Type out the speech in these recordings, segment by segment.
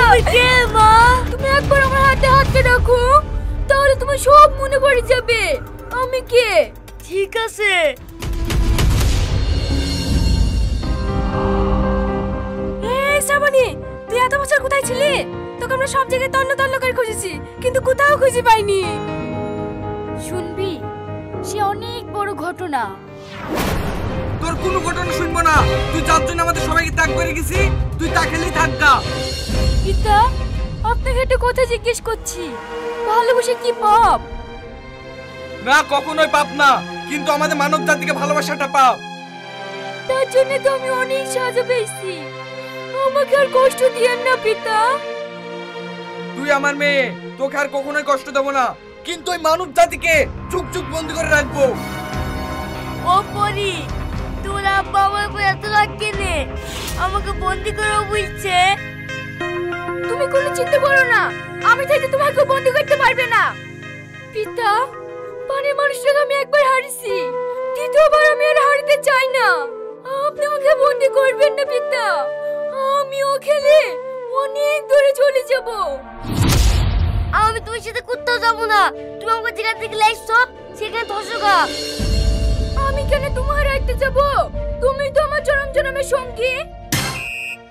তুমি কে মা? তুমি একবার আমার হাতে হাতটা রাখো, তাহলে তোমার সব মনে পড়ে যাবে আমি কে। ঠিক আছে। শ্রাবণী, তুই এত বছর কোথায় ছিলি? তোকে আমরা সব জায়গায় তন্ন তন্ন করে খুঁজেছি, কিন্তু কোথাও খুঁজে পাইনি। শুনবি, সে অনেক বড় ঘটনা। তোর কোনো ঘটনা শুনবো না। তুই যার জন্য আমাদের সবাইকে ত্যাগ করে গেছি, তুই তা খেলেই থাকগা। পিতা, আপনাকে একটা কথা জিজ্ঞেস করছি, ভালোবাসা কি পাপ? না, কখনোই পাপ না, কিন্তু আমাদের মানব জাতিকে ভালোবাসাটা পাপ। তার জন্য তো আমি অনেক সাজা পেয়েছি, আমাকে আর কষ্ট দিয়েন না পিতা। তুই আমার মেয়ে, তোকে আর কখনোই কষ্ট দেবো না, কিন্তু ওই মানব জাতিকে চুপ চুপ বন্দি করে রাখবো। ও পরি, তোর আব্বা আমার উপর এত রাগ কেনে? আমাকে বন্দি করে বুঝছে। তুমি কোনো চিন্তা করো না, আমি চাইতে তোমাকে বন্দি করতে পারবে না। পিতা, পানির মানুষটাকে আমি একবার হারিয়েছি, দ্বিতীয়বার আমি আর হারিতে চাই না। আপনি আমাকে বন্দি করবেন না পিতা, আমিও খেলে অনেক দূরে চলে যাব। আমি তোমার সাথে কোথাও যাবো না, তুমি আমাকে যেখান থেকে লাইছো সেখানে ধসোগা। আমি কেন তোমার রাখতে যাব? তুমি তো আমার জনম জনমের সঙ্গী।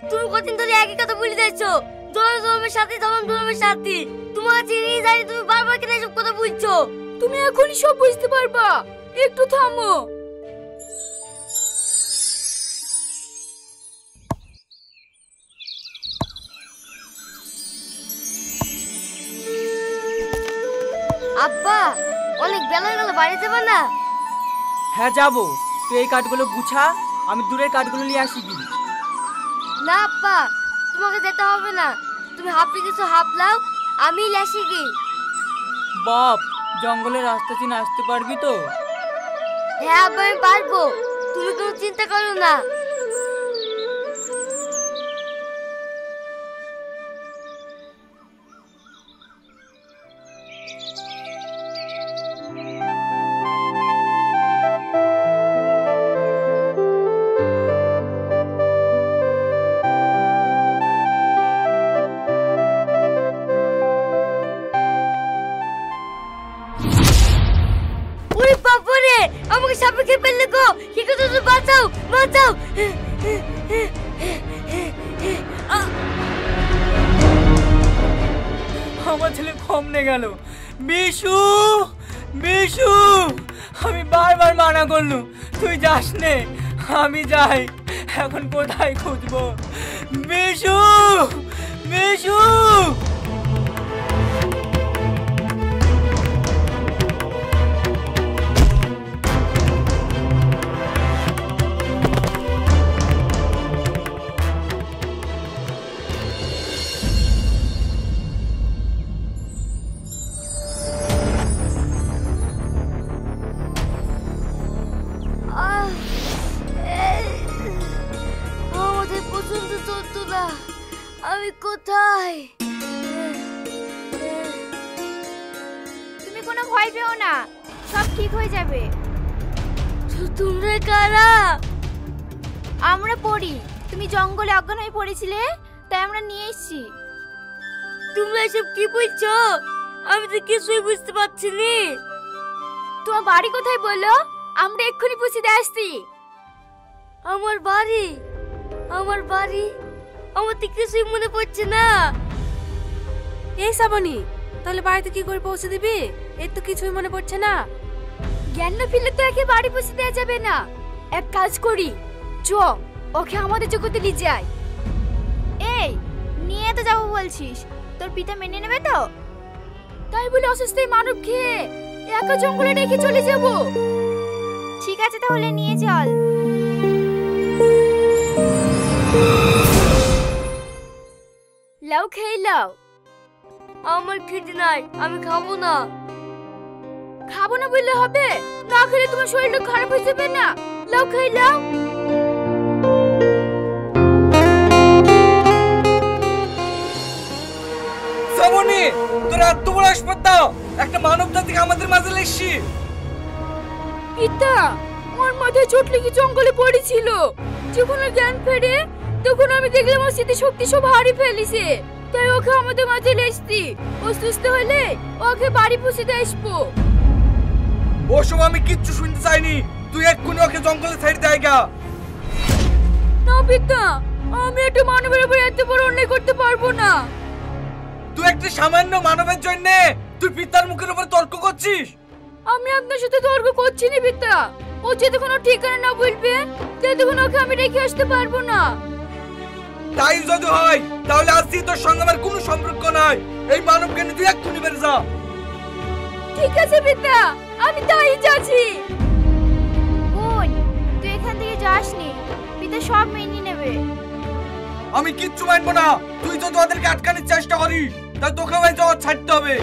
তুমি কতদিন ধরে একই কথা বলে যাচ্ছো, জনম জনমের সাথে জনম জনমের সাথে। তোমার চিনি জানি, তুমি বারবার কেন এসব কথা বুঝছো? তুমি এখনই সব বুঝতে পারবা, একটু থামো। আব্বা, অনেক বেলা হয়ে গেল, বাড়ি যাবে না? হ্যাঁ যাবো, তুই এই কাঠগুলো গুছা, আমি দূরের কাঠগুলো নিয়ে আসি। না আব্বা, তোমাকে যেতে হবে না, তুমি হাঁপি কিছু হাঁপলাও, আমি লাসি কি। বাপ, জঙ্গলের রাস্তা চিনে আসতে পারবি তো? হ্যাঁ আব্বা, আমি পারবো, তুমি কোনো চিন্তা করো না। আমাকে সাপে খেয়ে ফেললে গো, কি করে তুমি বাঁচাও, বাঁচাও। আমার ছেলে কমনে গেল। বিশু, বিশু, আমি বারবার মানা করলুম, তুই যাস নে। আমি যাই, এখন কোথায় খুঁজবো? বিশু, বিশু। আমি কোথায়? তুমি কোনো ভয় পেও না, সব ঠিক হয়ে যাবে। তোমরা কারা? আমরা পড়ি, তুমি জঙ্গলে অজ্ঞান হয়ে পড়েছিলে, তাই আমরা নিয়ে এসেছি। তোমরা এসব কি বলছো? আমি তো কিছুই বুঝতে পারছি না। তোমার বাড়ি কোথায় বলো, আমরা এক্ষুনি পৌঁছে দিয়ে আসছি। আমার বাড়ি? আমার বাড়ি? আমার তো কিছুই মনে পড়ছে না। এই শ্রাবণী, তাহলে বাড়িতে কি করে পৌঁছে দিবি? এর তো কিছুই মনে পড়ছে না। জ্ঞান না ফিরলে তো একে বাড়ি পৌঁছে দেওয়া যাবে না। এক কাজ করি, চ ওকে আমাদের জগতে নিয়ে যাই। এই নিয়ে তো যাবো বলছিস, তোর পিতা মেনে নেবে তো? তাই বলে অসুস্থ মানব খেয়ে একা জঙ্গলে রেখে চলে যাব? ঠিক আছে, তাহলে নিয়ে চল। লাও, খেয়ে লাও। আমার খিদে নাই, আমি খাবো না। খাবো না বললে হবে? না খেলে তোমার শরীরটা খারাপ হয়ে যাবে না। লাও, খেয়ে লাও। শ্রাবণী, তোর এত বড় আসপত্তা, একটা মানব জাতিকে আমাদের মাঝে লেসছি। পিতা, আমার মাথায় চোট লেগে জঙ্গলে পড়েছিল। যখন জ্ঞান ফেরে তখন আমি দেখলাম আমার স্মৃতি শক্তি সব হারিয়ে ফেলেছে। তাই ওকে আমাদের মাঝে লেসতি। ও সুস্থ হলে ওকে বাড়ি পৌঁছে দিয়ে আসবো। ওসব আমি কিচ্ছু শুনতে চাইনি। তুই এক্ষুনি ওকে জঙ্গলে ছেড়ে দেয়গা। না পিতা, আমি একটা মানবের উপর এত বড় অন্যায় করতে পারবো না। তুই একটা সামান্য মানবের জন্য তুই পিতার মুখের উপর তর্ক করছিস? আমি আপনার সাথে তর্ক করছি না পিতা। ও যতক্ষণ ওর ঠিকানা না বলবে ততক্ষণ ওকে আমি রেখে আসতে পারবো না। তাই যদি হয় তাহলে আজ থেকে তোর সঙ্গে আমার কোনো সম্পর্ক নাই। এই মানবকে নিয়ে তুই এক্ষুনি বের যা। ঠিক আছে পিতা, আমি তাই যাচ্ছি। বোন, তুই এখান থেকে যাসনি, পিতা সব মেনে নেবে। আমি কিচ্ছু মানবো না। তুই যদি ওদেরকে আটকানোর চেষ্টা করিস তাহলে তোকে ওই যাওয়া ছাড়তে হবে।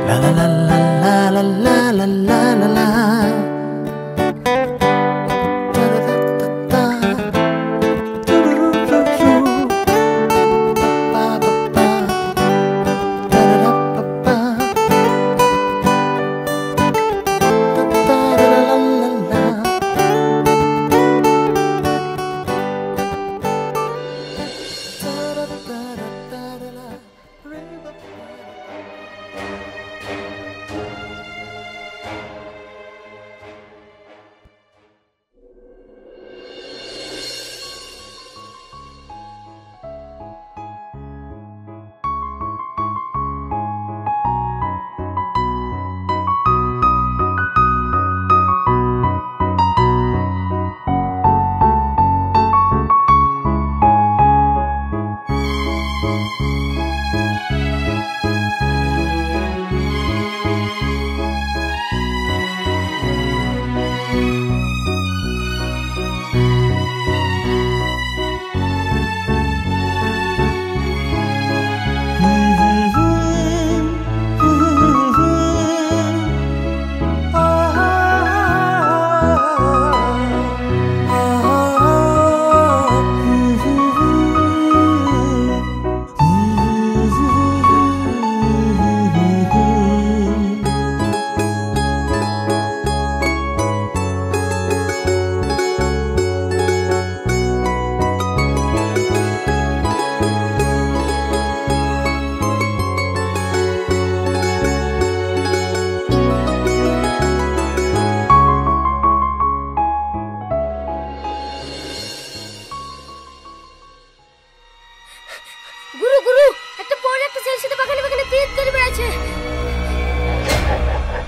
La la la la la la la la la la.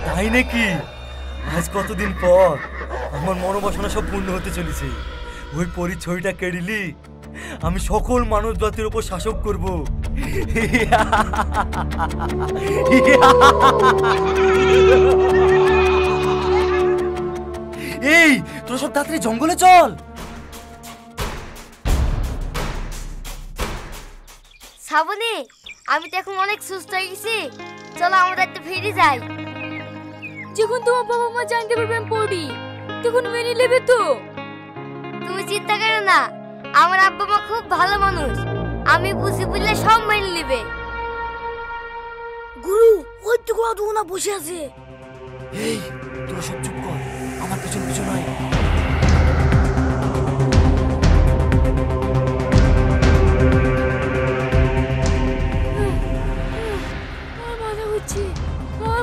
তাই নাকি? আজ কতদিন পর আমার মনোবাসনা সব পূর্ণ হতে চলেছে। ওই পরিচয়টা কেড়িলি আমি সকল মানব জাতির উপর শাসক করব। এই তোরা সব তাড়াতাড়ি জঙ্গলে চল। শ্রাবণী, আমি তো এখন অনেক সুস্থ হয়ে গেছি। চলো আমরা একটু ফিরে যাই। যখন তোমার বাবা মা জানতে পারবে আমি পড়ি তখন মেনে নেবে তো? তুমি চিন্তা করো না, আমার আব্বা মা খুব ভালো মানুষ। আমি বুঝি বললে সব মেনে নেবে। গুরু, ওই তো না বসে আছে। এই তোরা সব চুপ কর, আমার পিছন পিছন আয়।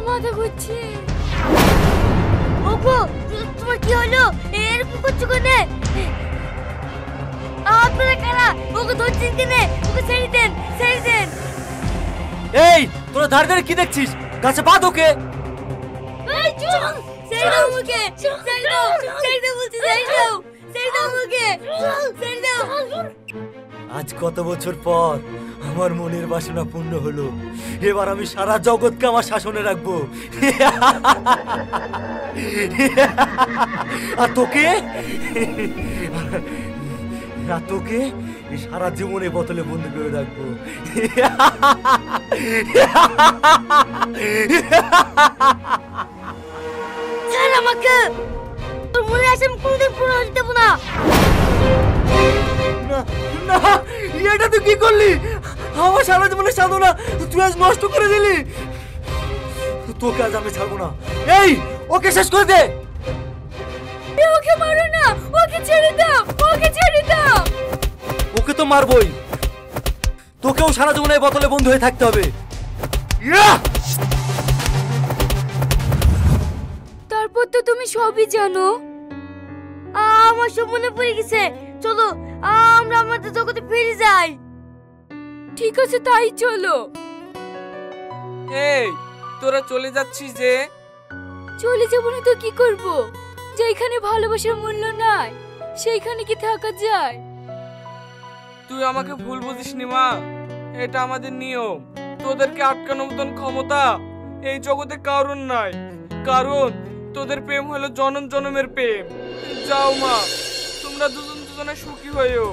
মাথা ঘুরছে। ওগো, তোমার কি হলো? এরকম করছো কেন? আপনারা কারা? ওকে ধরছেন কেন? ওকে ছেড়ে দেন, ছেড়ে দেন। এই তোরা দাঁড়িয়ে দাঁড়িয়ে কি দেখছিস? গাছে বাঁধ ওকে। এই চুপ! ছেড়ে দাও ওকে, ছেড়ে দাও, ছেড়ে দাও বলছি, ছেড়ে দাও, ছেড়ে দাও ওকে, ছেড়ে দাও। আজ কত বছর পর আমার মনের বাসনা পূর্ণ হলো। এবার আমি সারা জগৎকে আমার শাসনে রাখবো। আর তোকে সারা জীবনে বোতলে বন্দি করে রাখবো। ছাড় আমাকে, তোর মনে আছে আমি কোনদিন পুরো হতে দেবো না। না না, এটা তুই কি করলি? আমার সারা জীবনের সাধনা তুই আজ নষ্ট করে দিলি। তোকে আজ আমি ছাড়বো না। এই ওকে শেষ করে দে। ওকে মারো না, ওকে ছেড়ে দাও, ওকে ছেড়ে দাও। ওকে তো মারবই, তোকেও সারা জীবনে এই বোতলে বন্ধু হয়ে থাকতে হবে। তারপর তো তুমি সবই জানো। আমার সব মনে পড়ে গেছে, চলো আমরা আমাদের জগতে ফিরে যাই। ঠিক আছে, তাই চলো। এই তোরা চলে যাচ্ছিস যে? চলে যাবো না তো কি করব? যেখানে ভালোবাসার মূল্য নাই সেইখানে কি থাকা যায়? তুই আমাকে ভুল বুঝিস নি মা, এটা আমাদের নিয়ম। তোদেরকে আটকানোর মতন ক্ষমতা এই জগতে কারণ নাই, কারণ তোদের প্রেম হলো জনম জনমের প্রেম। যাও মা, তোমরা দুজন দুজনে সুখী হয়েও।